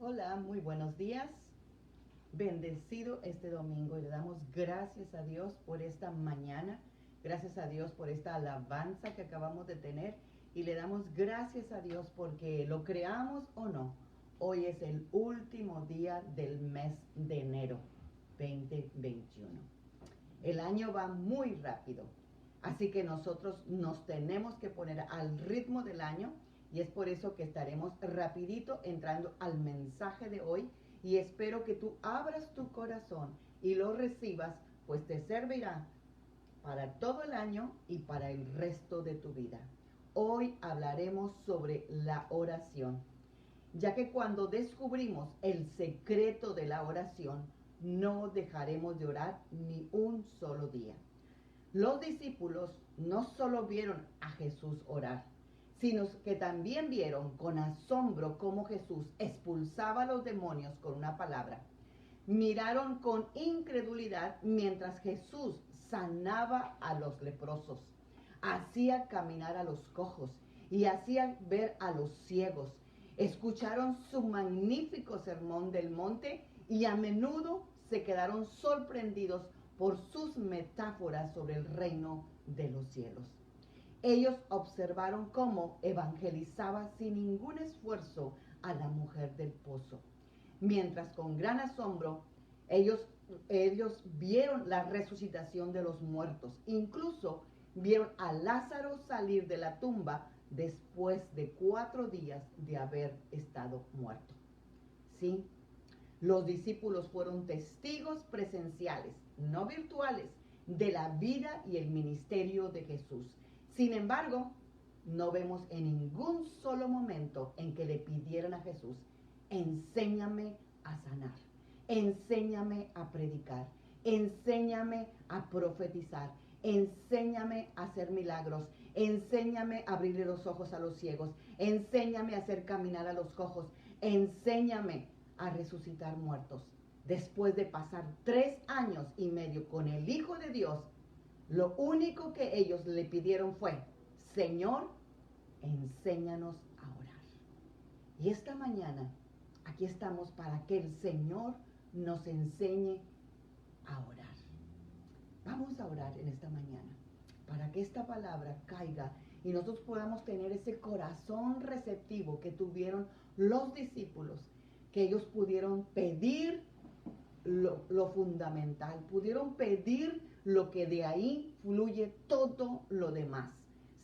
Hola, muy buenos días. Bendecido este domingo y le damos gracias a Dios por esta mañana. Gracias a Dios por esta alabanza que acabamos de tener y le damos gracias a Dios porque lo creamos o no. Hoy es el último día del mes de enero 2021. El año va muy rápido, así que nosotros nos tenemos que poner al ritmo del año y es por eso que estaremos rapidito entrando al mensaje de hoy y espero que tú abras tu corazón y lo recibas, pues te servirá para todo el año y para el resto de tu vida. Hoy hablaremos sobre la oración, ya que cuando descubrimos el secreto de la oración, no dejaremos de orar ni un solo día. Los discípulos no solo vieron a Jesús orar, sino que también vieron con asombro cómo Jesús expulsaba a los demonios con una palabra. Miraron con incredulidad mientras Jesús sanaba a los leprosos, hacía caminar a los cojos y hacía ver a los ciegos. Escucharon su magnífico sermón del monte y a menudo se quedaron sorprendidos por sus metáforas sobre el reino de los cielos. Ellos observaron cómo evangelizaba sin ningún esfuerzo a la mujer del pozo, mientras con gran asombro ellos vieron la resucitación de los muertos. Incluso vieron a Lázaro salir de la tumba después de 4 días de haber estado muerto. Sí, los discípulos fueron testigos presenciales, no virtuales, de la vida y el ministerio de Jesús. Sin embargo, no vemos en ningún solo momento en que le pidieran a Jesús: enséñame a sanar, enséñame a predicar, enséñame a profetizar, enséñame a hacer milagros, enséñame a abrirle los ojos a los ciegos, enséñame a hacer caminar a los cojos, enséñame a resucitar muertos. Después de pasar 3 años y medio con el Hijo de Dios, lo único que ellos le pidieron fue: Señor, enséñanos a orar. Y esta mañana, aquí estamos para que el Señor nos enseñe a orar. Vamos a orar en esta mañana para que esta palabra caiga y nosotros podamos tener ese corazón receptivo que tuvieron los discípulos, que ellos pudieron pedir lo fundamental, pudieron pedir lo que de ahí fluye todo lo demás.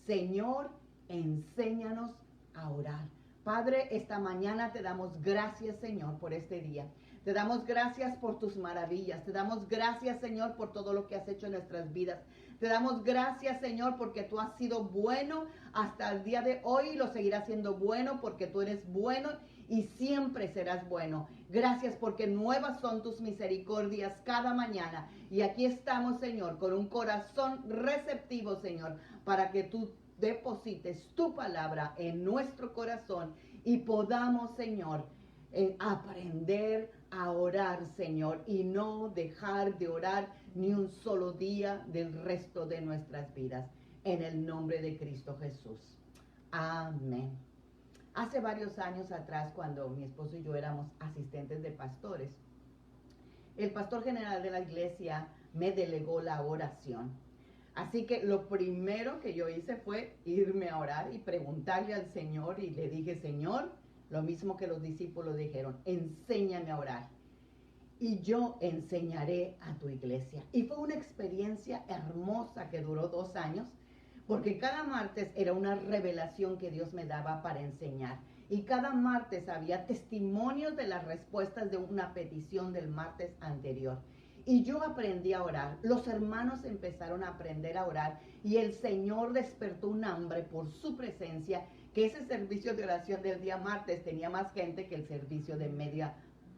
Señor, enséñanos a orar. Padre, esta mañana te damos gracias, Señor, por este día. Te damos gracias por tus maravillas. Te damos gracias, Señor, por todo lo que has hecho en nuestras vidas. Te damos gracias, Señor, porque tú has sido bueno hasta el día de hoy y lo seguirás siendo bueno porque tú eres bueno y siempre serás bueno. Gracias porque nuevas son tus misericordias cada mañana. Y aquí estamos, Señor, con un corazón receptivo, Señor, para que tú deposites tu palabra en nuestro corazón y podamos, Señor, aprender a orar, Señor, y no dejar de orar ni un solo día del resto de nuestras vidas. En el nombre de Cristo Jesús. Amén. Hace varios años atrás, cuando mi esposo y yo éramos asistentes de pastores, el pastor general de la iglesia me delegó la oración. Así que lo primero que yo hice fue irme a orar y preguntarle al Señor, y le dije: Señor, lo mismo que los discípulos dijeron, enséñame a orar y yo enseñaré a tu iglesia. Y fue una experiencia hermosa que duró 2 años, porque cada martes era una revelación que Dios me daba para enseñar. Y cada martes había testimonios de las respuestas de una petición del martes anterior. Y yo aprendí a orar, los hermanos empezaron a aprender a orar y el Señor despertó un hambre por su presencia, que ese servicio de oración del día martes tenía más gente que el servicio de media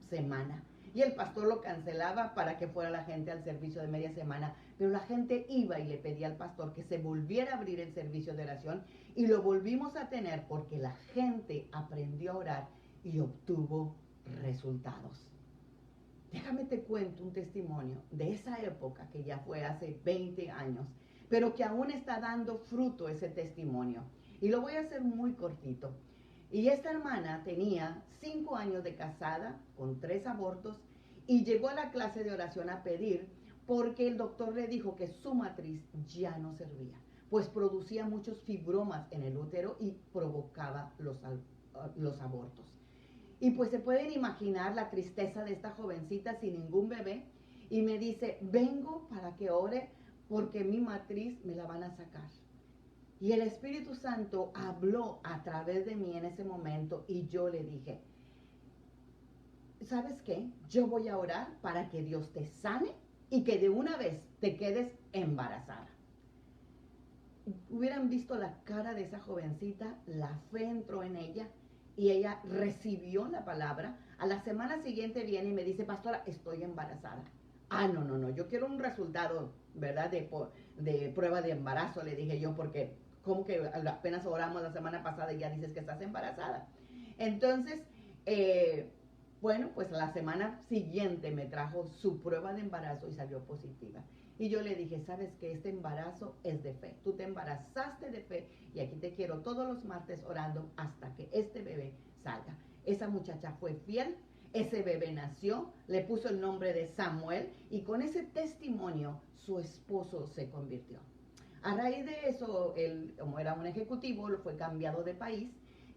semana. Y el pastor lo cancelaba para que fuera la gente al servicio de media semana, pero la gente iba y le pedía al pastor que se volviera a abrir el servicio de oración y lo volvimos a tener porque la gente aprendió a orar y obtuvo resultados. Déjame te cuento un testimonio de esa época que ya fue hace 20 años, pero que aún está dando fruto ese testimonio. Y lo voy a hacer muy cortito. Y esta hermana tenía 5 años de casada, con 3 abortos, y llegó a la clase de oración a pedir porque el doctor le dijo que su matriz ya no servía, pues producía muchos fibromas en el útero y provocaba los abortos. Y pues se pueden imaginar la tristeza de esta jovencita sin ningún bebé, y me dice, vengo para que ore porque mi matriz me la van a sacar. Y el Espíritu Santo habló a través de mí en ese momento y yo le dije, ¿sabes qué? Yo voy a orar para que Dios te sane y que de una vez te quedes embarazada. Hubieran visto la cara de esa jovencita, la fe entró en ella y ella recibió la palabra. A la semana siguiente viene y me dice, pastora, estoy embarazada. Ah, no, yo quiero un resultado, ¿verdad? De prueba de embarazo, le dije yo, porque como que apenas oramos la semana pasada y ya dices que estás embarazada. Entonces, bueno, pues la semana siguiente me trajo su prueba de embarazo y salió positiva. Y yo le dije, sabes que este embarazo es de fe. Tú te embarazaste de fe y aquí te quiero todos los martes orando hasta que este bebé salga. Esa muchacha fue fiel, ese bebé nació, le puso el nombre de Samuel y con ese testimonio su esposo se convirtió. A raíz de eso, él, como era un ejecutivo, lo fue cambiado de país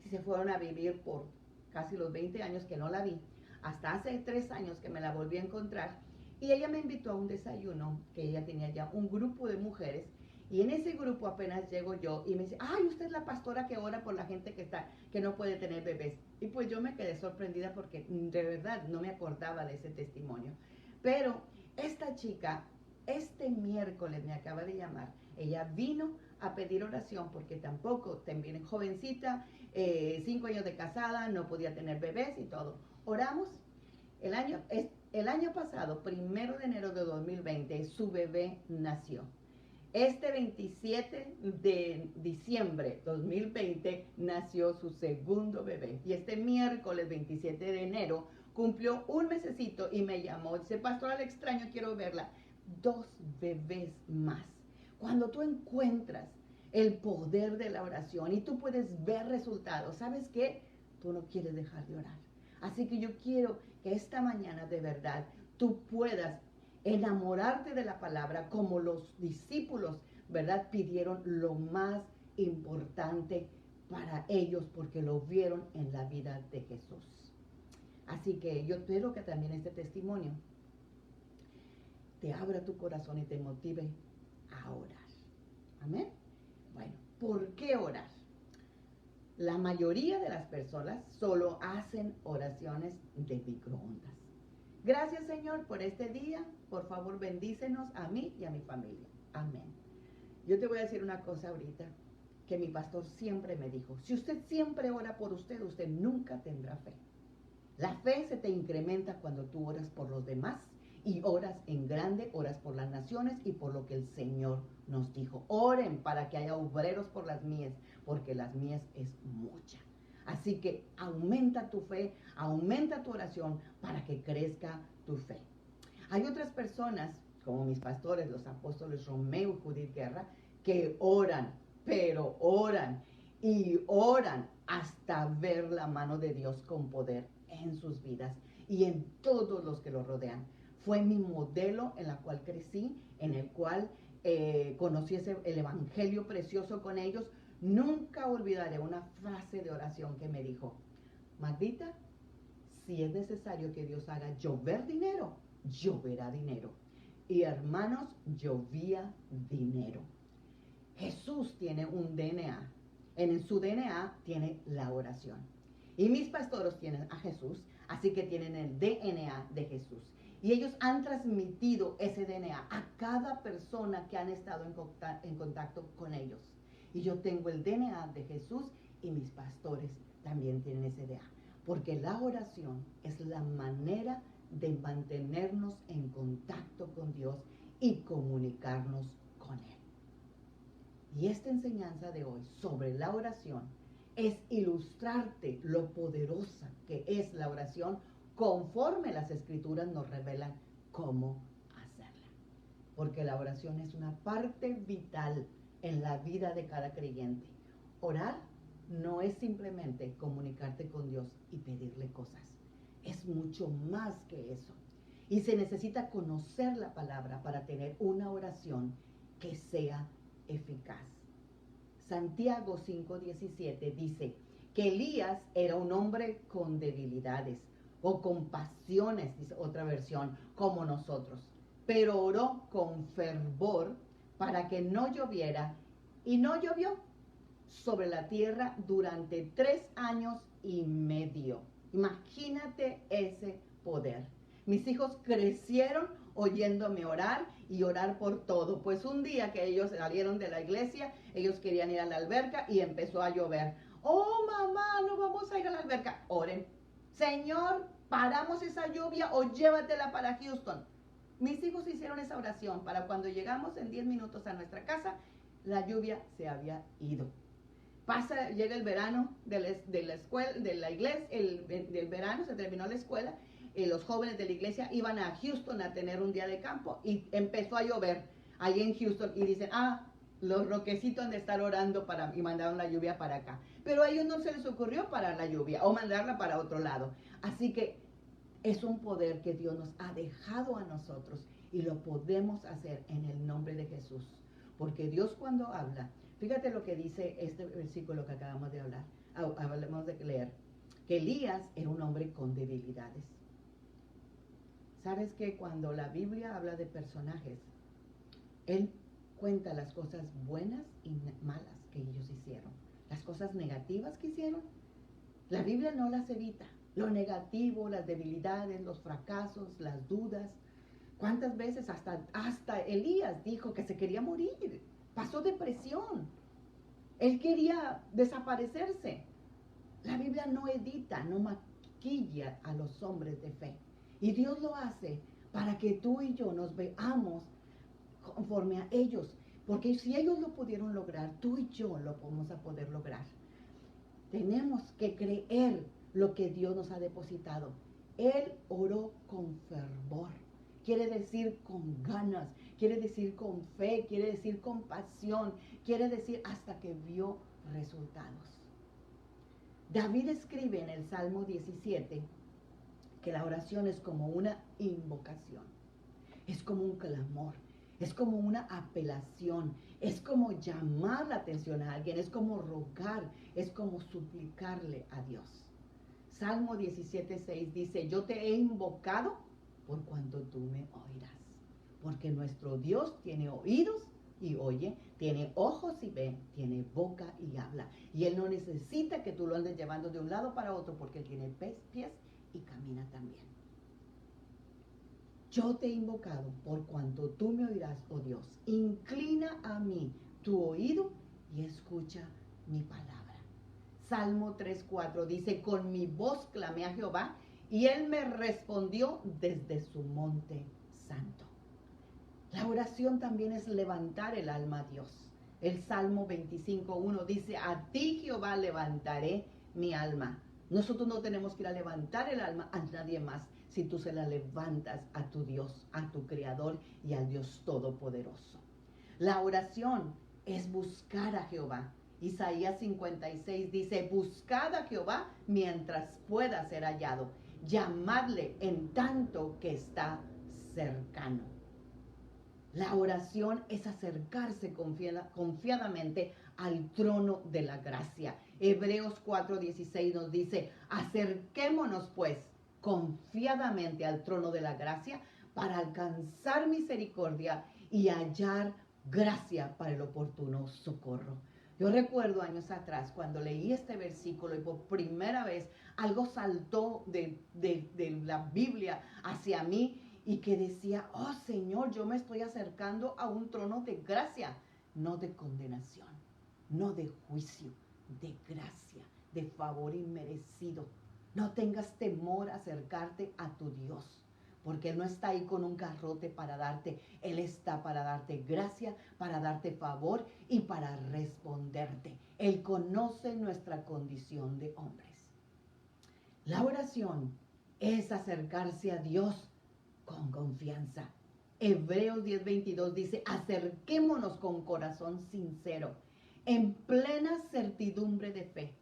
y se fueron a vivir por casi los 20 años que no la vi. Hasta hace 3 años que me la volví a encontrar y ella me invitó a un desayuno que ella tenía ya un grupo de mujeres y en ese grupo apenas llego yo y me dice, ay, usted es la pastora que ora por la gente que no puede tener bebés. Y pues yo me quedé sorprendida porque de verdad no me acordaba de ese testimonio. Pero esta chica, este miércoles me acaba de llamar, ella vino a pedir oración porque tampoco, también jovencita, 5 años de casada, no podía tener bebés y todo. Oramos. El año pasado, 1 de enero de 2020, su bebé nació. Este 27 de diciembre 2020 nació su segundo bebé. Y este miércoles 27 de enero cumplió un mesecito y me llamó. Dice, pastora, al extraño, quiero verla. 2 bebés más. Cuando tú encuentras el poder de la oración y tú puedes ver resultados, ¿sabes qué? Tú no quieres dejar de orar. Así que yo quiero que esta mañana de verdad tú puedas enamorarte de la palabra como los discípulos, ¿verdad? Pidieron lo más importante para ellos porque lo vieron en la vida de Jesús. Así que yo espero que también este testimonio te abra tu corazón y te motive a orar. Amén. Bueno, ¿por qué orar? La mayoría de las personas solo hacen oraciones de microondas. Gracias, Señor, por este día. Por favor, bendícenos a mí y a mi familia. Amén. Yo te voy a decir una cosa ahorita que mi pastor siempre me dijo. Si usted siempre ora por usted, usted nunca tendrá fe. La fe se te incrementa cuando tú oras por los demás y oras en grande, oras por las naciones y por lo que el Señor nos dijo. Oren para que haya obreros por las mies, porque las mies es mucha. Así que aumenta tu fe, aumenta tu oración para que crezca tu fe. Hay otras personas, como mis pastores, los apóstoles Romeo y Judith Guerra, que oran, pero oran y oran hasta ver la mano de Dios con poder en sus vidas y en todos los que los rodean. Fue mi modelo en la cual crecí, en el cual conocí el evangelio precioso con ellos. Nunca olvidaré una frase de oración que me dijo, Magdita, si es necesario que Dios haga llover dinero, lloverá dinero. Y hermanos, llovía dinero. Jesús tiene un DNA. En su DNA tiene la oración. Y mis pastores tienen a Jesús, así que tienen el DNA de Jesús. Y ellos han transmitido ese DNA a cada persona que han estado en contacto con ellos. Y yo tengo el DNA de Jesús y mis pastores también tienen ese DNA. Porque la oración es la manera de mantenernos en contacto con Dios y comunicarnos con Él. Y esta enseñanza de hoy sobre la oración es ilustrarte lo poderosa que es la oración conforme las Escrituras nos revelan cómo hacerla. Porque la oración es una parte vital en la vida de cada creyente. Orar no es simplemente comunicarte con Dios y pedirle cosas. Es mucho más que eso. Y se necesita conocer la palabra para tener una oración que sea eficaz. Santiago 5:17 dice que Elías era un hombre con debilidades o con pasiones, dice otra versión, como nosotros, pero oró con fervor para que no lloviera, y no llovió sobre la tierra durante 3 años y medio. Imagínate ese poder. Mis hijos crecieron oyéndome orar y orar por todo. Pues un día que ellos salieron de la iglesia, ellos querían ir a la alberca y empezó a llover. Oh, mamá, no vamos a ir a la alberca. Oren. Señor, paramos esa lluvia o llévatela para Houston. Mis hijos hicieron esa oración para cuando llegamos en 10 minutos a nuestra casa, la lluvia se había ido. Llega el verano de la escuela, de la iglesia, del verano, se terminó la escuela, los jóvenes de la iglesia iban a Houston a tener un día de campo y empezó a llover ahí en Houston y dicen, los roquecitos han de estar orando y mandaron la lluvia para acá. Pero a ellos no se les ocurrió parar la lluvia o mandarla para otro lado. Así que es un poder que Dios nos ha dejado a nosotros y lo podemos hacer en el nombre de Jesús. Porque Dios cuando habla, fíjate lo que dice este versículo que acabamos de leer, que Elías era un hombre con debilidades. ¿Sabes que cuando la Biblia habla de personajes, él cuenta las cosas buenas y malas que ellos hicieron? Las cosas negativas que hicieron, la Biblia no las evita. Lo negativo, las debilidades, los fracasos, las dudas. ¿Cuántas veces hasta Elías dijo que se quería morir? Pasó depresión. Él quería desaparecerse. La Biblia no edita, no maquilla a los hombres de fe. Y Dios lo hace para que tú y yo nos veamos conforme a ellos. Porque si ellos lo pudieron lograr, tú y yo lo vamos a poder lograr. Tenemos que creer lo que Dios nos ha depositado. Él oró con fervor. Quiere decir con ganas, quiere decir con fe, quiere decir con pasión, quiere decir hasta que vio resultados. David escribe en el Salmo 17 que la oración es como una invocación, es como un clamor, es como una apelación, es como llamar la atención a alguien, es como rogar, es como suplicarle a Dios. Salmo 17:6 dice, yo te he invocado por cuanto tú me oirás. Porque nuestro Dios tiene oídos y oye, tiene ojos y ve, tiene boca y habla. Y Él no necesita que tú lo andes llevando de un lado para otro porque Él tiene pies y camina también. Yo te he invocado por cuanto tú me oirás, oh Dios. Inclina a mí tu oído y escucha mi palabra. Salmo 3:4 dice, con mi voz clamé a Jehová y Él me respondió desde su monte santo. La oración también es levantar el alma a Dios. El Salmo 25:1 dice, a ti Jehová levantaré mi alma. Nosotros no tenemos que ir a levantar el alma a nadie más si tú se la levantas a tu Dios, a tu Creador y al Dios Todopoderoso. La oración es buscar a Jehová. Isaías 56 dice, buscad a Jehová mientras pueda ser hallado. Llamadle en tanto que está cercano. La oración es acercarse confiadamente al trono de la gracia. Hebreos 4:16 nos dice, acerquémonos pues confiadamente al trono de la gracia para alcanzar misericordia y hallar gracia para el oportuno socorro. Yo recuerdo años atrás cuando leí este versículo y por primera vez algo saltó de la Biblia hacia mí y que decía, oh Señor, yo me estoy acercando a un trono de gracia, no de condenación, no de juicio, de gracia, de favor inmerecido. No tengas temor a acercarte a tu Dios, porque Él no está ahí con un garrote para darte, Él está para darte gracia, para darte favor y para responderte. Él conoce nuestra condición de hombres. La oración es acercarse a Dios con confianza. Hebreos 10:22 dice, acerquémonos con corazón sincero en plena certidumbre de fe,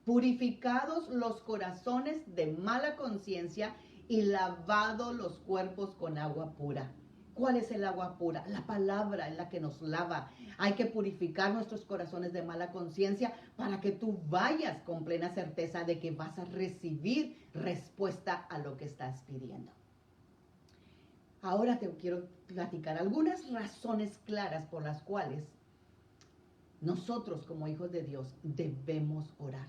purificados los corazones de mala conciencia y lavados los cuerpos con agua pura. ¿Cuál es el agua pura? La palabra es la que nos lava. Hay que purificar nuestros corazones de mala conciencia para que tú vayas con plena certeza de que vas a recibir respuesta a lo que estás pidiendo. Ahora te quiero platicar algunas razones claras por las cuales nosotros como hijos de Dios debemos orar.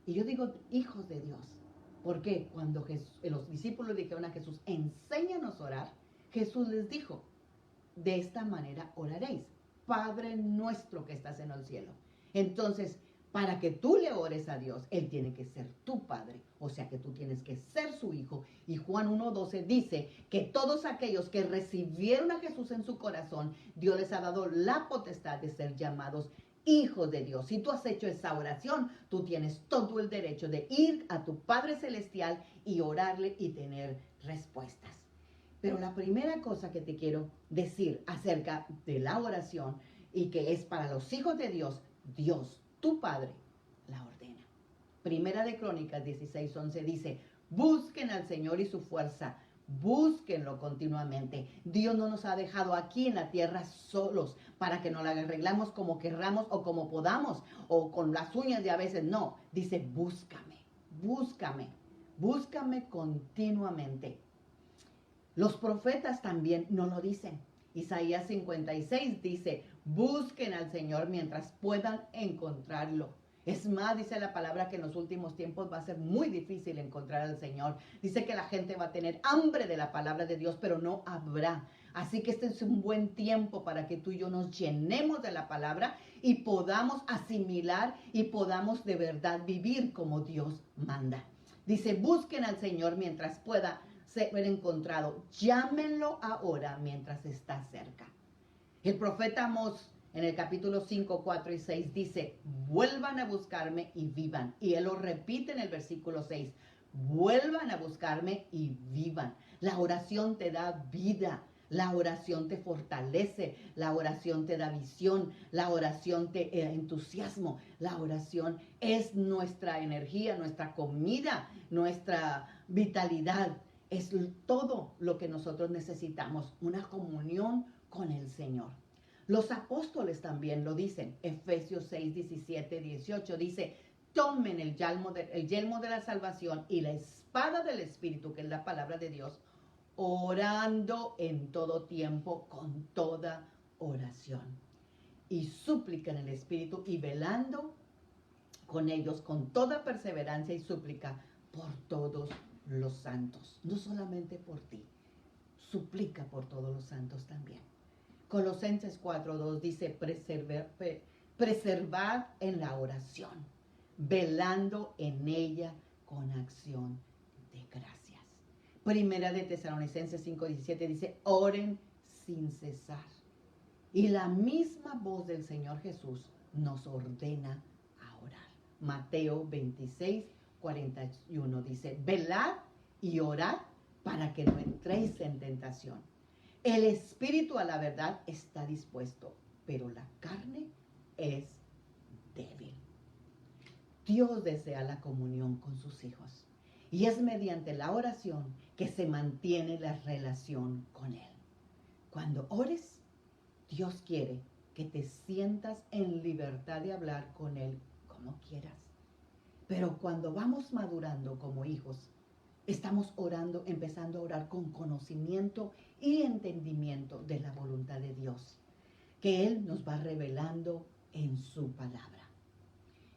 Y yo digo hijos de Dios, porque cuando los discípulos dijeron a Jesús, enséñanos a orar, Jesús les dijo, de esta manera oraréis, Padre nuestro que estás en el cielo. Entonces, para que tú le ores a Dios, Él tiene que ser tu Padre, o sea que tú tienes que ser su hijo. Y Juan 1:12 dice que todos aquellos que recibieron a Jesús en su corazón, Dios les ha dado la potestad de ser llamados hijos de Dios. Si tú has hecho esa oración, tú tienes todo el derecho de ir a tu Padre Celestial y orarle y tener respuestas. Pero la primera cosa que te quiero decir acerca de la oración y que es para los hijos de Dios, Dios, tu Padre, la ordena. Primera de Crónicas 16:11 dice, busquen al Señor y su fuerza, búsquenlo continuamente. Dios no nos ha dejado aquí en la tierra solos para que nos la arreglamos como querramos o como podamos o con las uñas de a veces. No, dice búscame, búscame, búscame continuamente. Los profetas también nos lo dicen. Isaías 56 dice, busquen al Señor mientras puedan encontrarlo. Es más, dice la palabra que en los últimos tiempos va a ser muy difícil encontrar al Señor. Dice que la gente va a tener hambre de la palabra de Dios, pero no habrá. Así que este es un buen tiempo para que tú y yo nos llenemos de la palabra y podamos asimilar y podamos de verdad vivir como Dios manda. Dice, busquen al Señor mientras pueda ser encontrado. Llámenlo ahora mientras está cerca. El profeta Amós en el capítulo 5, 4 y 6 dice, vuelvan a buscarme y vivan. Y él lo repite en el versículo 6, vuelvan a buscarme y vivan. La oración te da vida. La oración te fortalece, la oración te da visión, la oración te entusiasmo, la oración es nuestra energía, nuestra comida, nuestra vitalidad. Es todo lo que nosotros necesitamos, una comunión con el Señor. Los apóstoles también lo dicen. Efesios 6, 17, 18 dice, tomen el yelmo de la salvación y la espada del Espíritu, que es la palabra de Dios, orando en todo tiempo con toda oración. Y súplica en el Espíritu y velando con ellos con toda perseverancia y súplica por todos los santos, no solamente por ti, suplica por todos los santos también. Colosenses 4:2 dice, preservad en la oración, velando en ella con acción de gracias. Primera de Tesalonicenses 5:17 dice, oren sin cesar. Y la misma voz del Señor Jesús nos ordena a orar. Mateo 26:41 dice, velad y orad para que no entréis en tentación. El espíritu a la verdad está dispuesto, pero la carne es débil. Dios desea la comunión con sus hijos y es mediante la oración que se mantiene la relación con Él. Cuando ores, Dios quiere que te sientas en libertad de hablar con Él como quieras. Pero cuando vamos madurando como hijos, estamos orando, empezando a orar con conocimiento y entendimiento de la voluntad de Dios, que Él nos va revelando en su palabra.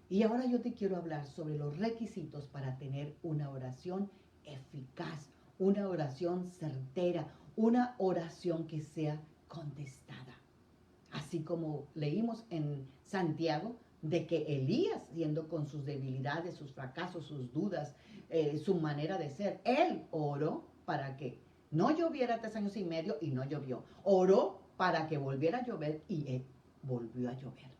Y ahora yo te quiero hablar sobre los requisitos para tener una oración eficaz, una oración certera, una oración que sea contestada. Así como leímos en Santiago, de que Elías, siendo con sus debilidades, sus fracasos, sus dudas, su manera de ser, él oró para que no lloviera 3 años y medio y no llovió. Oró para que volviera a llover y volvió a llover.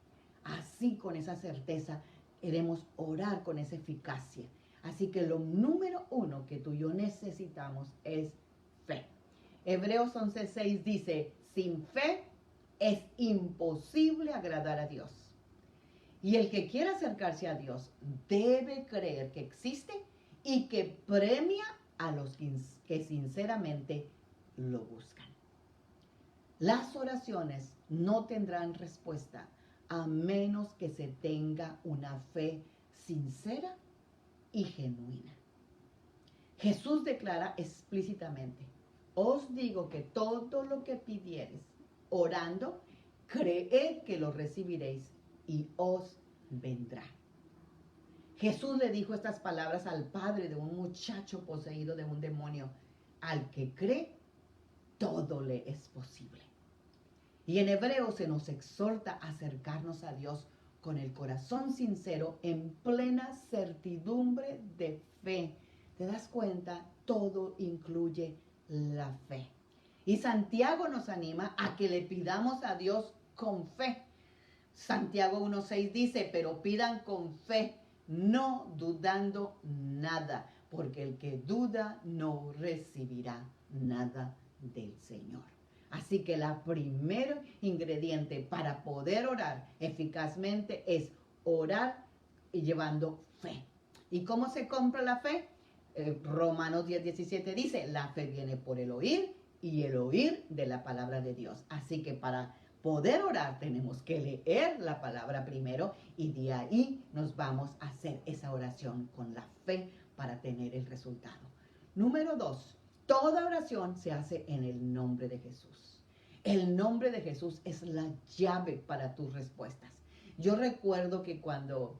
Así, con esa certeza, queremos orar con esa eficacia. Así que lo número 1 que tú y yo necesitamos es fe. Hebreos 11:6 dice, sin fe es imposible agradar a Dios. Y el que quiera acercarse a Dios debe creer que existe y que premia a los que sinceramente lo buscan. Las oraciones no tendrán respuesta a menos que se tenga una fe sincera y genuina. Jesús declara explícitamente: os digo que todo lo que pidiereis orando, creed que lo recibiréis y os vendrá. Jesús le dijo estas palabras al padre de un muchacho poseído de un demonio: al que cree, todo le es posible. Y en Hebreo se nos exhorta a acercarnos a Dios con el corazón sincero, en plena certidumbre de fe. ¿Te das cuenta? Todo incluye la fe. Y Santiago nos anima a que le pidamos a Dios con fe. Santiago 1:6 dice: pero pidan con fe, no dudando nada, porque el que duda no recibirá nada del Señor. Así que la primer ingrediente para poder orar eficazmente es orar y llevando fe. ¿Y cómo se compra la fe? Romanos 10:17 dice: la fe viene por el oír y el oír de la palabra de Dios. Así que para poder orar tenemos que leer la palabra primero y de ahí nos vamos a hacer esa oración con la fe para tener el resultado. Número 2, toda oración se hace en el nombre de Jesús. El nombre de Jesús es la llave para tus respuestas. Yo recuerdo que cuando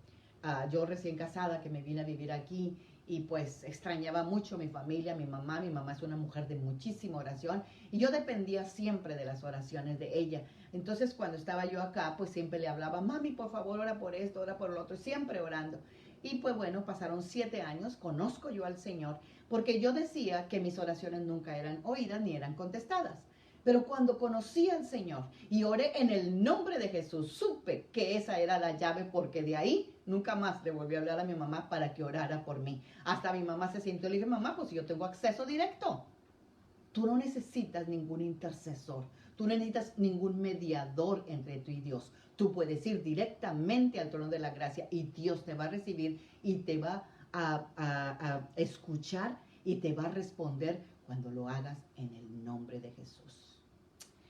yo recién casada, que me vine a vivir aquí, y pues extrañaba mucho a mi familia, mi mamá es una mujer de muchísima oración y yo dependía siempre de las oraciones de ella. Entonces cuando estaba yo acá, pues siempre le hablaba: mami, por favor, ora por esto, ora por lo otro, siempre orando. Y pues bueno, pasaron 7 años, conozco yo al Señor, porque yo decía que mis oraciones nunca eran oídas ni eran contestadas. Pero cuando conocí al Señor y oré en el nombre de Jesús, supe que esa era la llave, porque de ahí nunca más le volví a hablar a mi mamá para que orara por mí. Hasta mi mamá se sintió y le dije: mamá, pues yo tengo acceso directo. Tú no necesitas ningún intercesor. Tú no necesitas ningún mediador entre tú y Dios. Tú puedes ir directamente al trono de la gracia y Dios te va a recibir y te va a escuchar y te va a responder cuando lo hagas en el nombre de Jesús.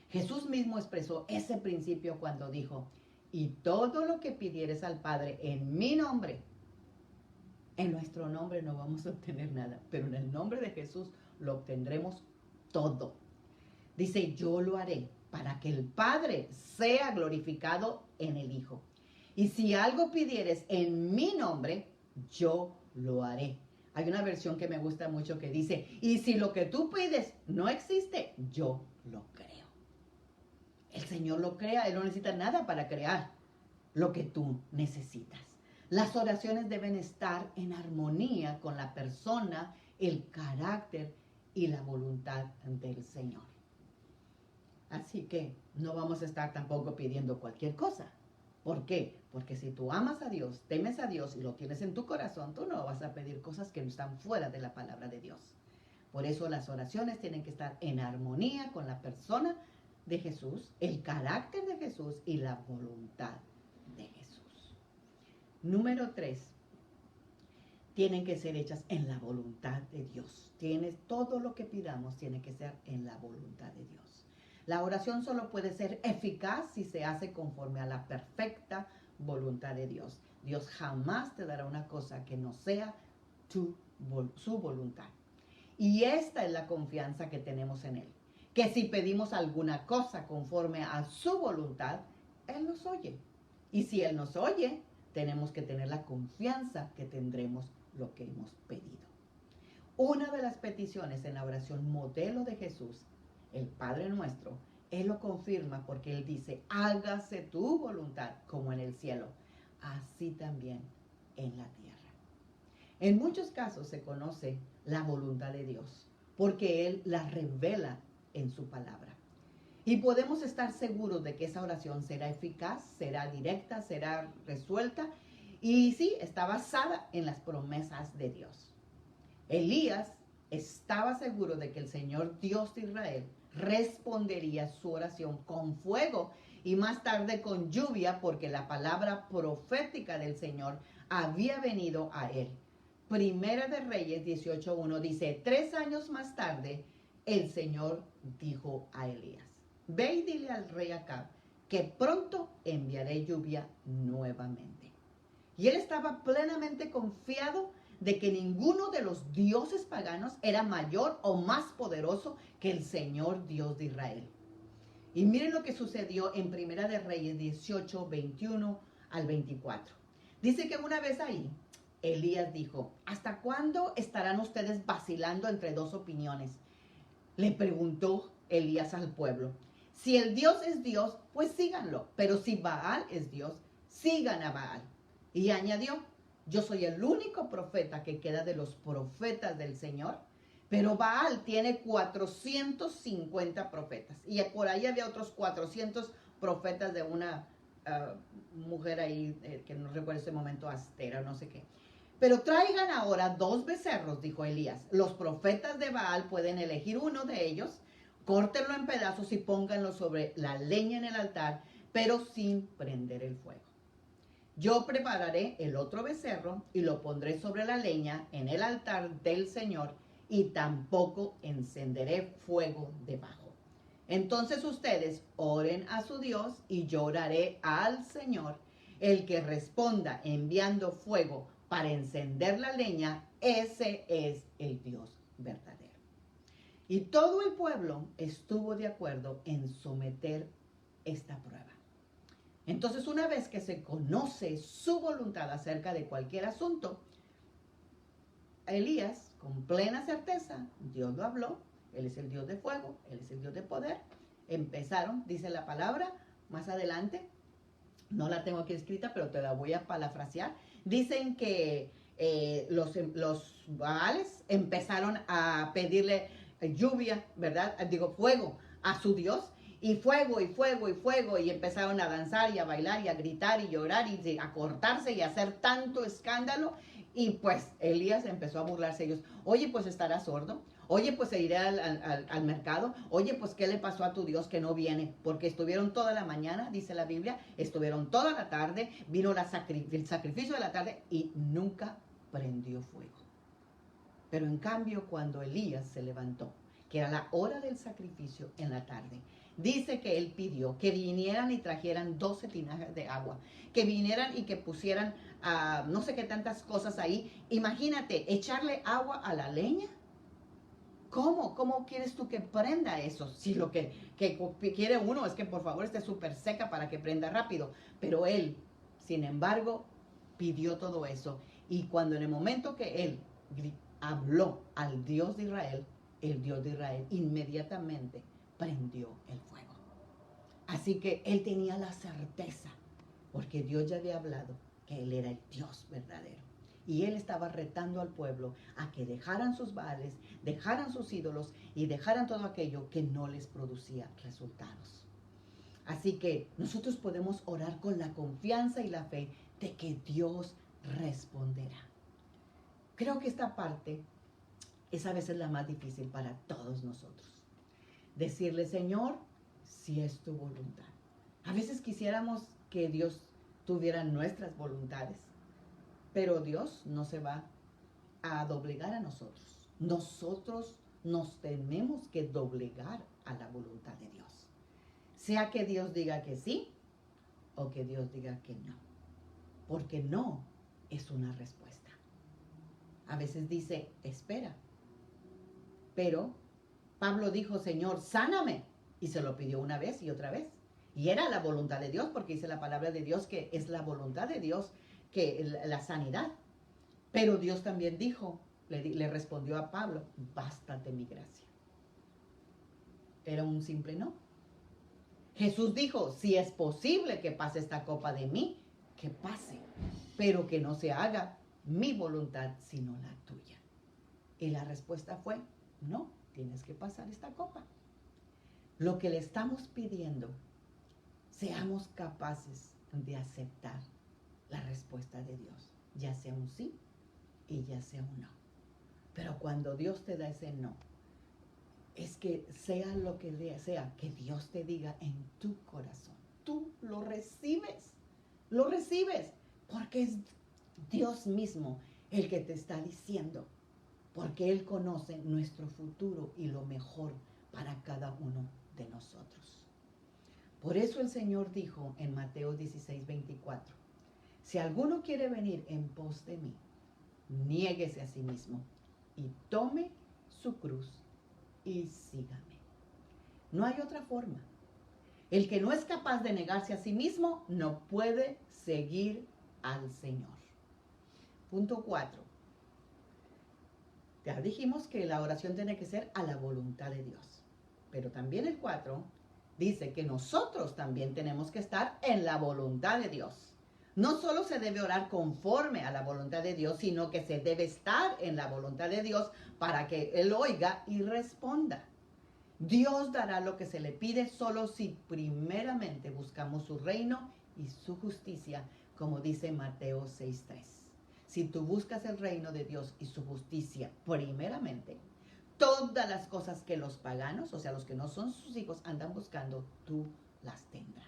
Jesús mismo expresó ese principio cuando dijo: y todo lo que pidieres al Padre en mi nombre, en nuestro nombre no vamos a obtener nada, pero en el nombre de Jesús lo obtendremos todo. Dice: yo lo haré para que el Padre sea glorificado en el Hijo. Y si algo pidieres en mi nombre, yo lo haré. Hay una versión que me gusta mucho que dice: y si lo que tú pides no existe, yo lo creo. El Señor lo crea, Él no necesita nada para crear lo que tú necesitas. Las oraciones deben estar en armonía con la persona, el carácter y la voluntad del Señor. Así que no vamos a estar tampoco pidiendo cualquier cosa. ¿Por qué? Porque si tú amas a Dios, temes a Dios y lo tienes en tu corazón, tú no vas a pedir cosas que no están fuera de la palabra de Dios. Por eso las oraciones tienen que estar en armonía con la persona de Jesús, el carácter de Jesús y la voluntad de Jesús. Número 3, tienen que ser hechas en la voluntad de Dios. Todo lo que pidamos tiene que ser en la voluntad de Dios. La oración solo puede ser eficaz si se hace conforme a la perfecta voluntad de Dios. Dios jamás te dará una cosa que no sea su voluntad. Y esta es la confianza que tenemos en Él, que si pedimos alguna cosa conforme a su voluntad, Él nos oye. Y si Él nos oye, tenemos que tener la confianza que tendremos lo que hemos pedido. Una de las peticiones en la oración modelo de Jesús, el Padre Nuestro, Él lo confirma porque Él dice: hágase tu voluntad como en el cielo, así también en la tierra. En muchos casos se conoce la voluntad de Dios porque Él la revela en su palabra. Y podemos estar seguros de que esa oración será eficaz, será directa, será resuelta y sí, está basada en las promesas de Dios. Elías estaba seguro de que el Señor Dios de Israel respondería su oración con fuego y más tarde con lluvia, porque la palabra profética del Señor había venido a él. Primera de Reyes 18:1 dice, 3 años más tarde, el Señor dijo a Elías, ve y dile al rey Acab que pronto enviaré lluvia nuevamente. Y él estaba plenamente confiado de que ninguno de los dioses paganos era mayor o más poderoso que el Señor Dios de Israel. Y miren lo que sucedió en Primera de Reyes 18, 21 al 24. Dice que una vez ahí, Elías dijo, ¿hasta cuándo estarán ustedes vacilando entre dos opiniones? Le preguntó Elías al pueblo. Si el Dios es Dios, pues síganlo. Pero si Baal es Dios, sigan a Baal. Y añadió, yo soy el único profeta que queda de los profetas del Señor, pero Baal tiene 450 profetas. Y por ahí había otros 400 profetas de una mujer ahí, que no recuerdo ese momento, Astera, no sé qué. Pero traigan ahora 2 becerros, dijo Elías. Los profetas de Baal pueden elegir uno de ellos, córtenlo en pedazos y pónganlo sobre la leña en el altar, pero sin prender el fuego. Yo prepararé el otro becerro y lo pondré sobre la leña en el altar del Señor y tampoco encenderé fuego debajo. Entonces ustedes oren a su Dios y yo oraré al Señor. El que responda enviando fuego para encender la leña, ese es el Dios verdadero. Y todo el pueblo estuvo de acuerdo en someter esta prueba. Entonces, una vez que se conoce su voluntad acerca de cualquier asunto, Elías, con plena certeza, Dios lo habló, Él es el Dios de fuego, Él es el Dios de poder. Empezaron, dice la palabra, más adelante, no la tengo aquí escrita, pero te la voy a parafrasear. Dicen que los Baales empezaron a pedirle lluvia, ¿verdad? Digo, fuego a su Dios. Y fuego, y fuego, y fuego, y empezaron a danzar, y a bailar, y a gritar, y llorar, y a cortarse, y a hacer tanto escándalo. Y pues Elías empezó a burlarse de ellos. Oye, pues estará sordo. Oye, pues se irá al mercado. Oye, pues ¿qué le pasó a tu Dios que no viene? Porque estuvieron toda la mañana, dice la Biblia, estuvieron toda la tarde, vino el sacrificio de la tarde y nunca prendió fuego. Pero en cambio, cuando Elías se levantó, que era la hora del sacrificio en la tarde, dice que él pidió que vinieran y trajeran 12 tinajas de agua, que vinieran y que pusieran no sé qué tantas cosas ahí. Imagínate, echarle agua a la leña. ¿Cómo? ¿Cómo quieres tú que prenda eso? Si lo que quiere uno es que por favor esté súper seca para que prenda rápido. Pero él, sin embargo, pidió todo eso. Y cuando en el momento que él habló al Dios de Israel, el Dios de Israel inmediatamente prendió el fuego. Así que él tenía la certeza, porque Dios ya había hablado, que él era el Dios verdadero. Y él estaba retando al pueblo a que dejaran sus baales, dejaran sus ídolos y dejaran todo aquello que no les producía resultados. Así que nosotros podemos orar con la confianza y la fe de que Dios responderá. Creo que esta parte es a veces la más difícil para todos nosotros. Decirle, Señor, si es tu voluntad. A veces quisiéramos que Dios tuviera nuestras voluntades, pero Dios no se va a doblegar a nosotros. Nosotros nos tenemos que doblegar a la voluntad de Dios. Sea que Dios diga que sí o que Dios diga que no. Porque no es una respuesta. A veces dice, espera. Pero Pablo dijo, Señor, sáname. Y se lo pidió una vez y otra vez. Y era la voluntad de Dios, porque dice la palabra de Dios que es la voluntad de Dios que la sanidad. Pero Dios también dijo, le respondió a Pablo, bástate mi gracia. Era un simple no. Jesús dijo, si es posible que pase esta copa de mí, que pase, pero que no se haga mi voluntad, sino la tuya. Y la respuesta fue, no, tienes que pasar esta copa. Lo que le estamos pidiendo, seamos capaces de aceptar la respuesta de Dios, ya sea un sí y ya sea un no. Pero cuando Dios te da ese no, es que sea lo que sea que Dios te diga en tu corazón, tú lo recibes. Lo recibes porque es Dios mismo el que te está diciendo, porque Él conoce nuestro futuro y lo mejor para cada uno de nosotros. Por eso el Señor dijo en Mateo 16:24, si alguno quiere venir en pos de mí, niéguese a sí mismo y tome su cruz y sígame. No hay otra forma. El que no es capaz de negarse a sí mismo no puede seguir al Señor. Punto 4. Ya dijimos que la oración tiene que ser a la voluntad de Dios. Pero también el 4 dice que nosotros también tenemos que estar en la voluntad de Dios. No solo se debe orar conforme a la voluntad de Dios, sino que se debe estar en la voluntad de Dios para que Él oiga y responda. Dios dará lo que se le pide solo si primeramente buscamos su reino y su justicia, como dice Mateo 6:3. Si tú buscas el reino de Dios y su justicia primeramente, todas las cosas que los paganos, o sea, los que no son sus hijos, andan buscando, tú las tendrás.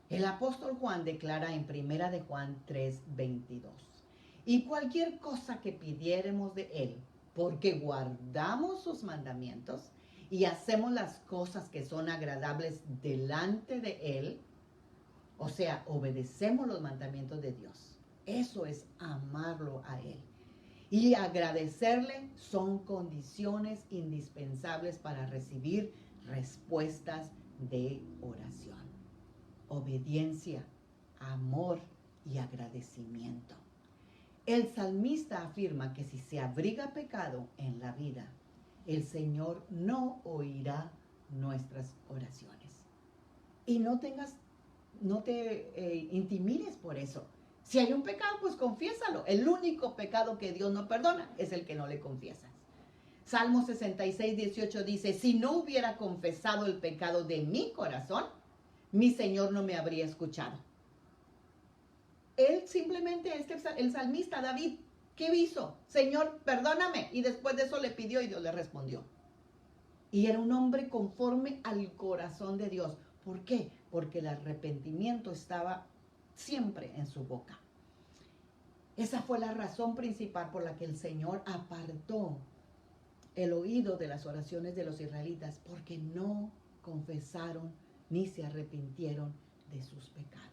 El apóstol Juan declara en 1 de Juan 3:22, y cualquier cosa que pidiéremos de Él, porque guardamos sus mandamientos y hacemos las cosas que son agradables delante de Él, o sea, obedecemos los mandamientos de Dios. Eso es amarlo a Él. Y agradecerle son condiciones indispensables para recibir respuestas de oración. Obediencia, amor y agradecimiento. El salmista afirma que si se abriga pecado en la vida, el Señor no oirá nuestras oraciones. Y no te intimides por eso. Si hay un pecado, pues confiésalo. El único pecado que Dios no perdona es el que no le confiesas. Salmo 66:18 dice, si no hubiera confesado el pecado de mi corazón, mi Señor no me habría escuchado. Él simplemente, el salmista David, ¿qué hizo? Señor, perdóname. Y después de eso le pidió y Dios le respondió. Y era un hombre conforme al corazón de Dios. ¿Por qué? Porque el arrepentimiento estaba siempre en su boca. Esa fue la razón principal por la que el Señor apartó el oído de las oraciones de los israelitas, porque no confesaron ni se arrepintieron de sus pecados.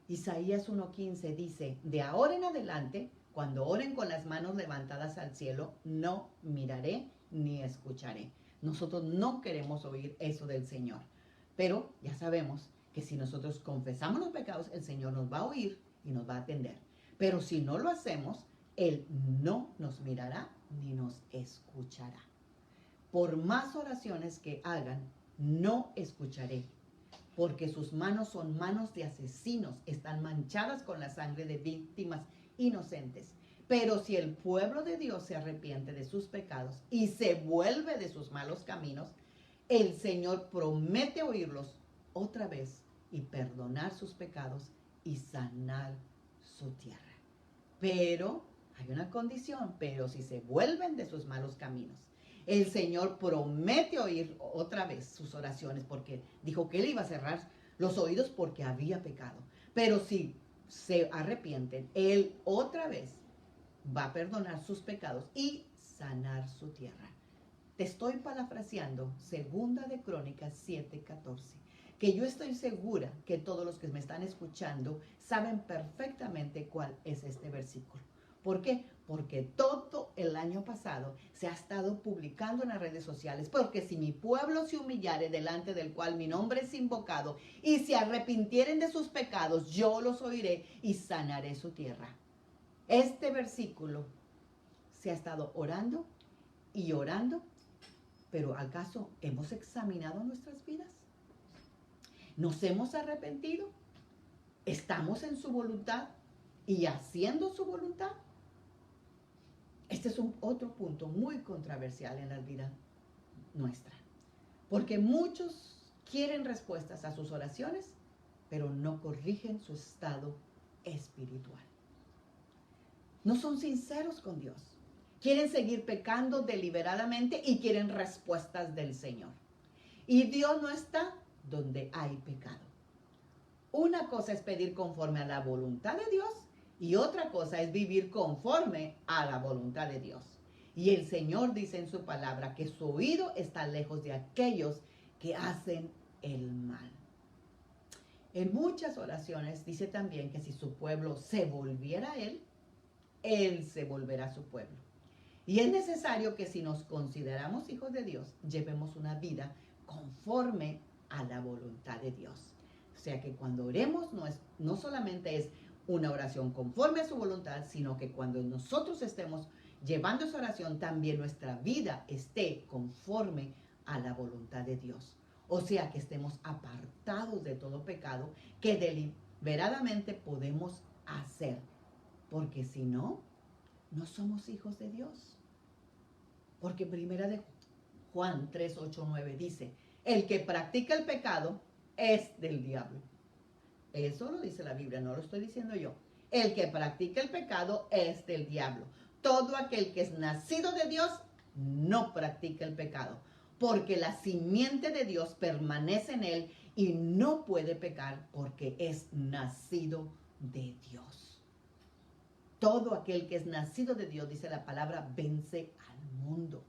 Isaías 1:15 dice, de ahora en adelante, cuando oren con las manos levantadas al cielo, no miraré ni escucharé. Nosotros no queremos oír eso del Señor, pero ya sabemos que si nosotros confesamos los pecados, el Señor nos va a oír y nos va a atender. Pero si no lo hacemos, Él no nos mirará ni nos escuchará. Por más oraciones que hagan, no escucharé, porque sus manos son manos de asesinos, están manchadas con la sangre de víctimas inocentes. Pero si el pueblo de Dios se arrepiente de sus pecados y se vuelve de sus malos caminos, el Señor promete oírlos otra vez y perdonar sus pecados y sanar su tierra. Pero hay una condición, pero si se vuelven de sus malos caminos, el Señor promete oír otra vez sus oraciones, porque dijo que Él iba a cerrar los oídos porque había pecado. Pero si se arrepienten, Él otra vez va a perdonar sus pecados y sanar su tierra. Te estoy parafraseando 2 de Crónicas 7:14, que yo estoy segura que todos los que me están escuchando saben perfectamente cuál es este versículo. ¿Por qué? Porque todo el año pasado se ha estado publicando en las redes sociales, porque si mi pueblo se humillare delante del cual mi nombre es invocado y se arrepintieren de sus pecados, yo los oiré y sanaré su tierra. Este versículo se ha estado orando y orando, pero ¿acaso hemos examinado nuestras vidas? ¿Nos hemos arrepentido? ¿Estamos en su voluntad y haciendo su voluntad? Este es otro punto muy controversial en la vida nuestra, porque muchos quieren respuestas a sus oraciones, pero no corrigen su estado espiritual. No son sinceros con Dios. Quieren seguir pecando deliberadamente y quieren respuestas del Señor. Y Dios no está donde hay pecado. Una cosa es pedir conforme a la voluntad de Dios y otra cosa es vivir conforme a la voluntad de Dios. Y el Señor dice en su palabra que su oído está lejos de aquellos que hacen el mal. En muchas oraciones dice también que si su pueblo se volviera a Él se volverá a su pueblo. Y es necesario que si nos consideramos hijos de Dios, llevemos una vida conforme a la voluntad de Dios. O sea que cuando oremos no solamente es una oración conforme a su voluntad, sino que cuando nosotros estemos llevando esa oración, también nuestra vida esté conforme a la voluntad de Dios. O sea que estemos apartados de todo pecado que deliberadamente podemos hacer. Porque si no, no somos hijos de Dios. Porque primera de Juan 3, 8, 9 dice, el que practica el pecado es del diablo. Eso lo dice la Biblia, no lo estoy diciendo yo. El que practica el pecado es del diablo. Todo aquel que es nacido de Dios no practica el pecado, porque la simiente de Dios permanece en él y no puede pecar porque es nacido de Dios. Todo aquel que es nacido de Dios, dice la palabra, vence al mundo.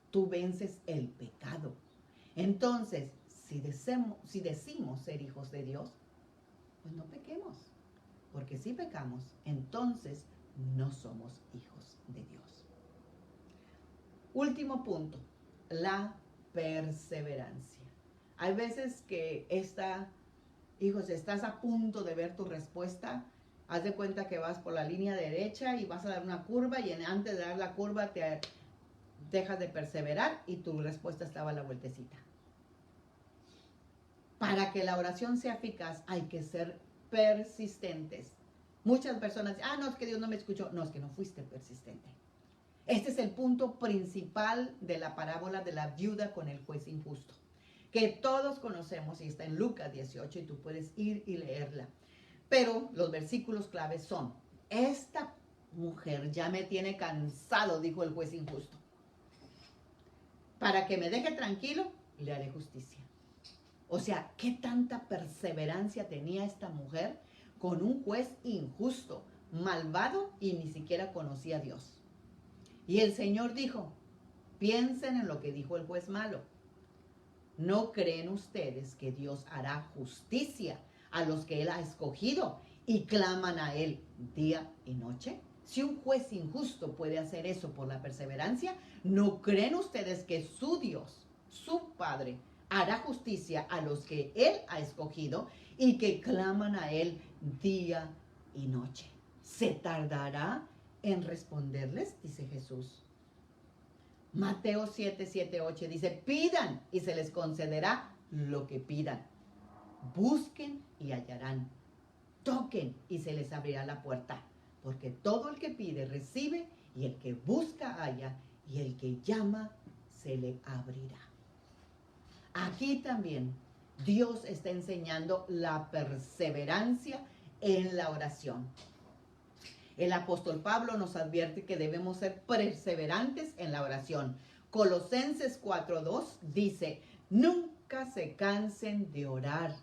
Tú vences el pecado. Entonces, si decimos ser hijos de Dios, pues no pequemos. Porque si pecamos, entonces no somos hijos de Dios. Último punto, la perseverancia. Hay veces que hijos, estás a punto de ver tu respuesta. Haz de cuenta que vas por la línea derecha y vas a dar una curva y antes de dar la curva te dejas de perseverar y tu respuesta estaba a la vueltecita. Para que la oración sea eficaz hay que ser persistentes. Muchas personas dicen, no, es que Dios no me escuchó. No, es que no fuiste persistente. Este es el punto principal de la parábola de la viuda con el juez injusto, que todos conocemos y está en Lucas 18 y tú puedes ir y leerla. Pero los versículos claves son, esta mujer ya me tiene cansado, dijo el juez injusto. Para que me deje tranquilo, le haré justicia. O sea, ¿qué tanta perseverancia tenía esta mujer con un juez injusto, malvado y ni siquiera conocía a Dios? Y el Señor dijo, piensen en lo que dijo el juez malo. ¿No creen ustedes que Dios hará justicia a los que Él ha escogido y claman a Él día y noche? Si un juez injusto puede hacer eso por la perseverancia, ¿no creen ustedes que su Dios, su Padre, hará justicia a los que Él ha escogido y que claman a Él día y noche? ¿Se tardará en responderles? Dice Jesús. Mateo 7, 7, 8 dice, pidan y se les concederá lo que pidan. Busquen y hallarán. Toquen y se les abrirá la puerta. Porque todo el que pide recibe y el que busca halla y el que llama se le abrirá. Aquí también Dios está enseñando la perseverancia en la oración. El apóstol Pablo nos advierte que debemos ser perseverantes en la oración. Colosenses 4:2 dice, nunca se cansen de orar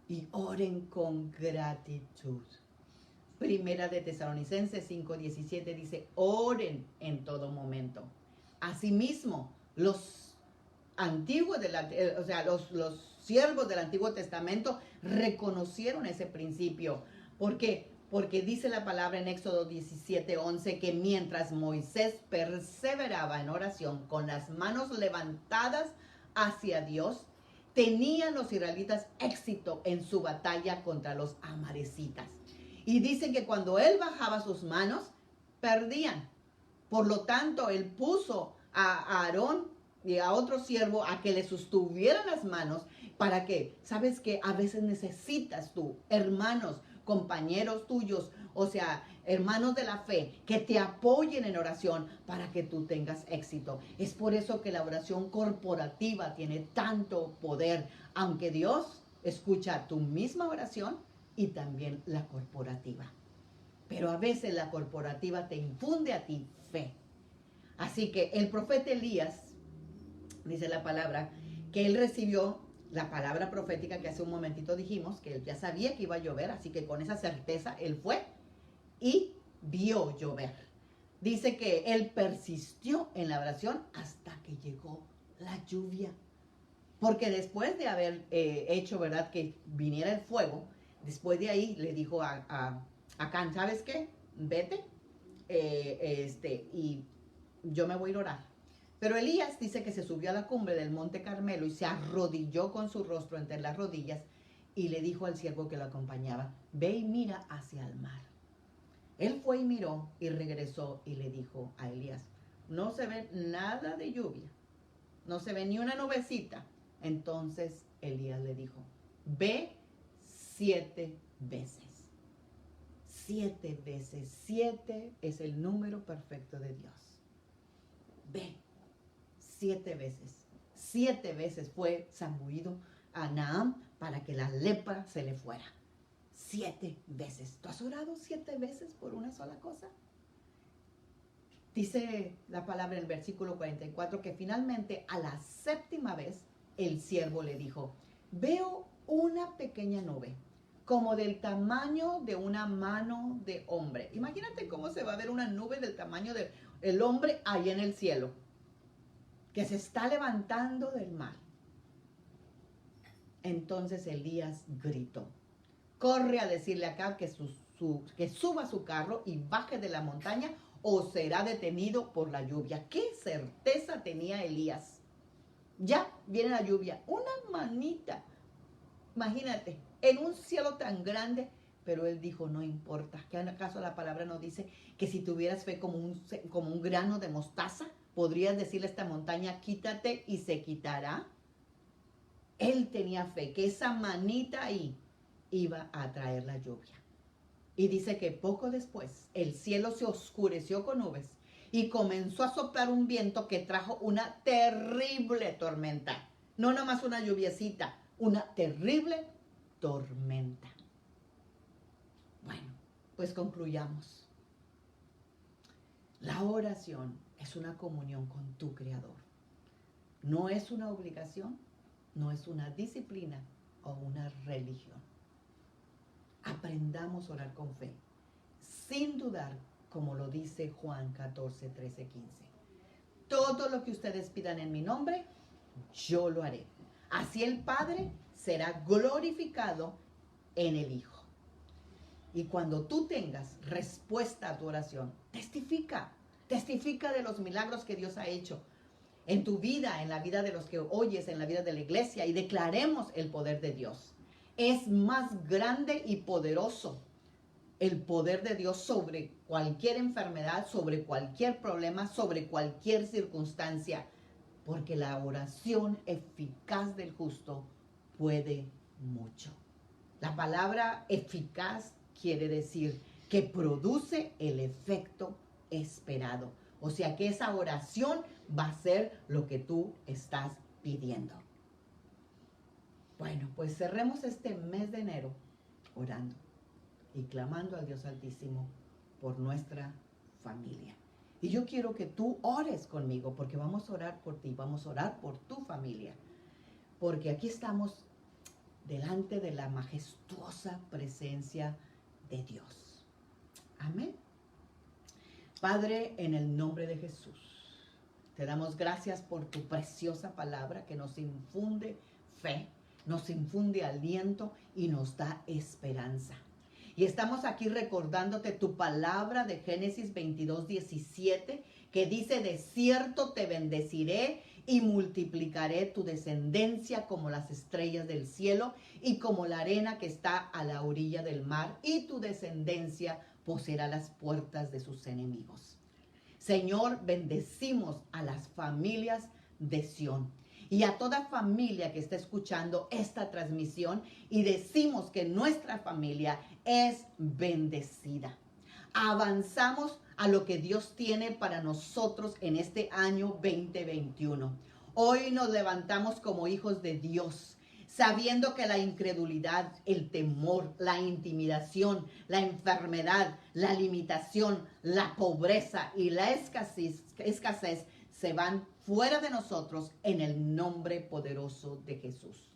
y oren con gratitud. Primera de Tesalonicenses 5:17 dice, oren en todo momento. Asimismo, los antiguos, los siervos del Antiguo Testamento reconocieron ese principio. ¿Por qué? Porque dice la palabra en Éxodo 17:11 que mientras Moisés perseveraba en oración con las manos levantadas hacia Dios, tenían los israelitas éxito en su batalla contra los amalecitas. Y dicen que cuando él bajaba sus manos, perdían. Por lo tanto, él puso a Aarón y a otro siervo a que le sostuvieran las manos. ¿Para qué? Sabes que a veces necesitas tú, hermanos, compañeros tuyos, o sea, hermanos de la fe, que te apoyen en oración para que tú tengas éxito. Es por eso que la oración corporativa tiene tanto poder, aunque Dios escucha tu misma oración y también la corporativa. Pero a veces la corporativa te infunde a ti fe. Así que el profeta Elías, dice la palabra, que él recibió la palabra profética que hace un momentito dijimos, que él ya sabía que iba a llover, así que con esa certeza él fue y vio llover. Dice que él persistió en la oración hasta que llegó la lluvia. Porque después de haber hecho, ¿verdad?, que viniera el fuego, después de ahí le dijo a Acán, ¿sabes qué? Vete y yo me voy a ir a orar. Pero Elías dice que se subió a la cumbre del monte Carmelo y se arrodilló con su rostro entre las rodillas y le dijo al siervo que lo acompañaba, ve y mira hacia el mar. Él fue y miró y regresó y le dijo a Elías, no se ve nada de lluvia, no se ve ni una nubecita. Entonces Elías le dijo, ve 7 veces. 7 veces. 7 es el número perfecto de Dios. Ve 7 veces. 7 veces fue zambuido a Naam para que la lepra se le fuera. 7 veces. ¿Tú has orado 7 veces por una sola cosa? Dice la palabra en el versículo 44 que finalmente a la 7ª vez el siervo le dijo, veo una pequeña nube, como del tamaño de una mano de hombre. Imagínate cómo se va a ver una nube del tamaño del hombre ahí en el cielo, que se está levantando del mar. Entonces Elías gritó, corre a decirle a Acab que suba a su carro y baje de la montaña o será detenido por la lluvia. ¿Qué certeza tenía Elías? Ya viene la lluvia, una manita, imagínate, en un cielo tan grande, pero él dijo, no importa. ¿Qué acaso la palabra no dice que si tuvieras fe como un grano de mostaza, podrías decirle a esta montaña, quítate y se quitará? Él tenía fe que esa manita ahí iba a traer la lluvia. Y dice que poco después el cielo se oscureció con nubes y comenzó a soplar un viento que trajo una terrible tormenta. No nada más una lluviecita, una terrible tormenta. Bueno, pues concluyamos. La oración es una comunión con tu Creador. No es una obligación, no es una disciplina o una religión. Aprendamos a orar con fe, sin dudar, como lo dice Juan 14, 13, 15. Todo lo que ustedes pidan en mi nombre, yo lo haré. Así el Padre será glorificado en el Hijo. Y cuando tú tengas respuesta a tu oración, testifica de los milagros que Dios ha hecho en tu vida, en la vida de los que oyes, en la vida de la iglesia, y declaremos el poder de Dios. Es más grande y poderoso el poder de Dios sobre cualquier enfermedad, sobre cualquier problema, sobre cualquier circunstancia, porque la oración eficaz del justo puede mucho. La palabra eficaz quiere decir que produce el efecto esperado. O sea que esa oración va a ser lo que tú estás pidiendo. Bueno, pues cerremos este mes de enero orando y clamando al Dios Altísimo por nuestra familia. Y yo quiero que tú ores conmigo, porque vamos a orar por ti, vamos a orar por tu familia, porque aquí estamos delante de la majestuosa presencia de Dios. Amén. Padre, en el nombre de Jesús, te damos gracias por tu preciosa palabra que nos infunde fe, nos infunde aliento y nos da esperanza. Y estamos aquí recordándote tu palabra de Génesis 22, 17, que dice, de cierto te bendeciré y multiplicaré tu descendencia como las estrellas del cielo y como la arena que está a la orilla del mar, y tu descendencia poseerá las puertas de sus enemigos. Señor, bendecimos a las familias de Sión y a toda familia que está escuchando esta transmisión, y decimos que nuestra familia es bendecida. Avanzamos a lo que Dios tiene para nosotros en este año 2021. Hoy nos levantamos como hijos de Dios, sabiendo que la incredulidad, el temor, la intimidación, la enfermedad, la limitación, la pobreza y la escasez se van fuera de nosotros en el nombre poderoso de Jesús.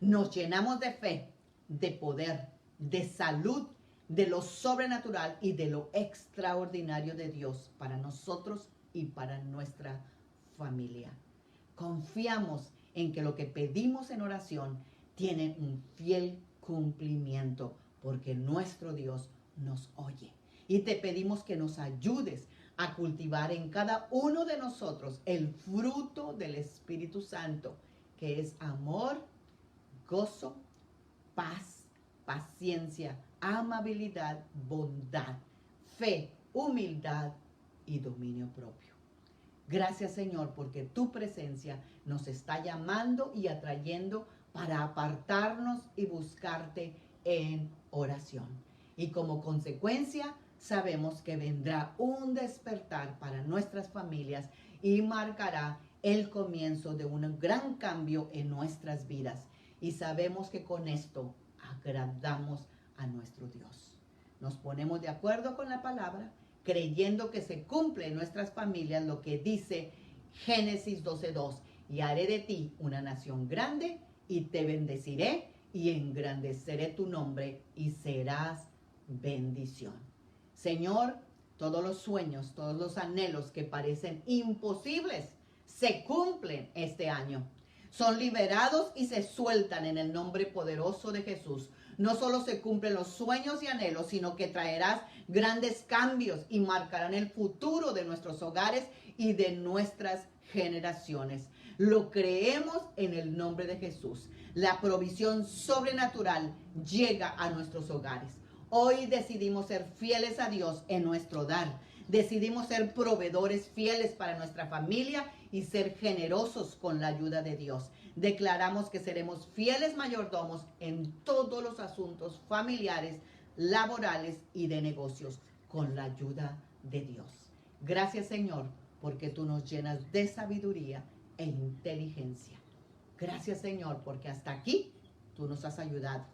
nos llenamos de fe, de poder, de salud, de lo sobrenatural y de lo extraordinario de Dios para nosotros y para nuestra familia. Confiamos en que lo que pedimos en oración tiene un fiel cumplimiento, porque nuestro Dios nos oye. Y te pedimos que nos ayudes a cultivar en cada uno de nosotros el fruto del Espíritu Santo, que es amor, gozo, paz, paciencia, amabilidad, bondad, fe, humildad y dominio propio. Gracias, Señor, porque tu presencia nos está llamando y atrayendo para apartarnos y buscarte en oración. Y como consecuencia, sabemos que vendrá un despertar para nuestras familias y marcará el comienzo de un gran cambio en nuestras vidas. Y sabemos que con esto agradamos a nuestro Dios. Nos ponemos de acuerdo con la palabra, creyendo que se cumple en nuestras familias lo que dice Génesis 12:2. Y haré de ti una nación grande y te bendeciré y engrandeceré tu nombre y serás bendición. Señor, todos los sueños, todos los anhelos que parecen imposibles se cumplen este año. Son liberados y se sueltan en el nombre poderoso de Jesús. No solo se cumplen los sueños y anhelos, sino que traerás grandes cambios y marcarán el futuro de nuestros hogares y de nuestras generaciones. Lo creemos en el nombre de Jesús. La provisión sobrenatural llega a nuestros hogares. Hoy decidimos ser fieles a Dios en nuestro dar. Decidimos ser proveedores fieles para nuestra familia y ser generosos con la ayuda de Dios. Declaramos que seremos fieles mayordomos en todos los asuntos familiares, laborales y de negocios con la ayuda de Dios. Gracias, Señor, porque tú nos llenas de sabiduría e inteligencia. Gracias, Señor, porque hasta aquí tú nos has ayudado.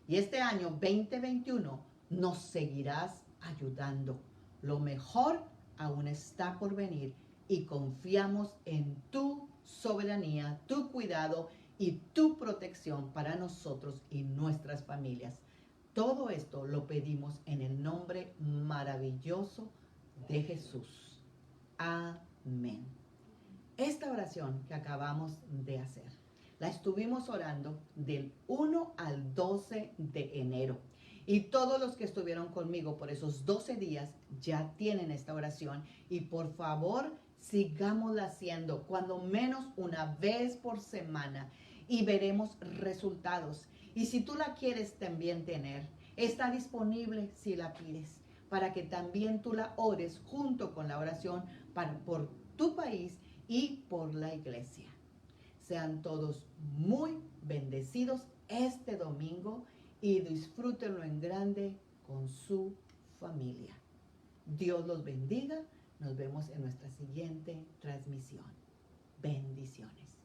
Y este año 2021 nos seguirás ayudando. Lo mejor aún está por venir y confiamos en tu soberanía, tu cuidado y tu protección para nosotros y nuestras familias. Todo esto lo pedimos en el nombre maravilloso de Jesús. Amén. Esta oración que acabamos de hacer, la estuvimos orando del 1 al 12 de enero. Y todos los que estuvieron conmigo por esos 12 días ya tienen esta oración. Y por favor, sigámosla haciendo cuando menos una vez por semana y veremos resultados. Y si tú la quieres también tener, está disponible si la pides, para que también tú la ores junto con la oración por tu país y por la iglesia. Sean todos muy bendecidos este domingo y disfrútenlo en grande con su familia. Dios los bendiga. Nos vemos en nuestra siguiente transmisión. Bendiciones.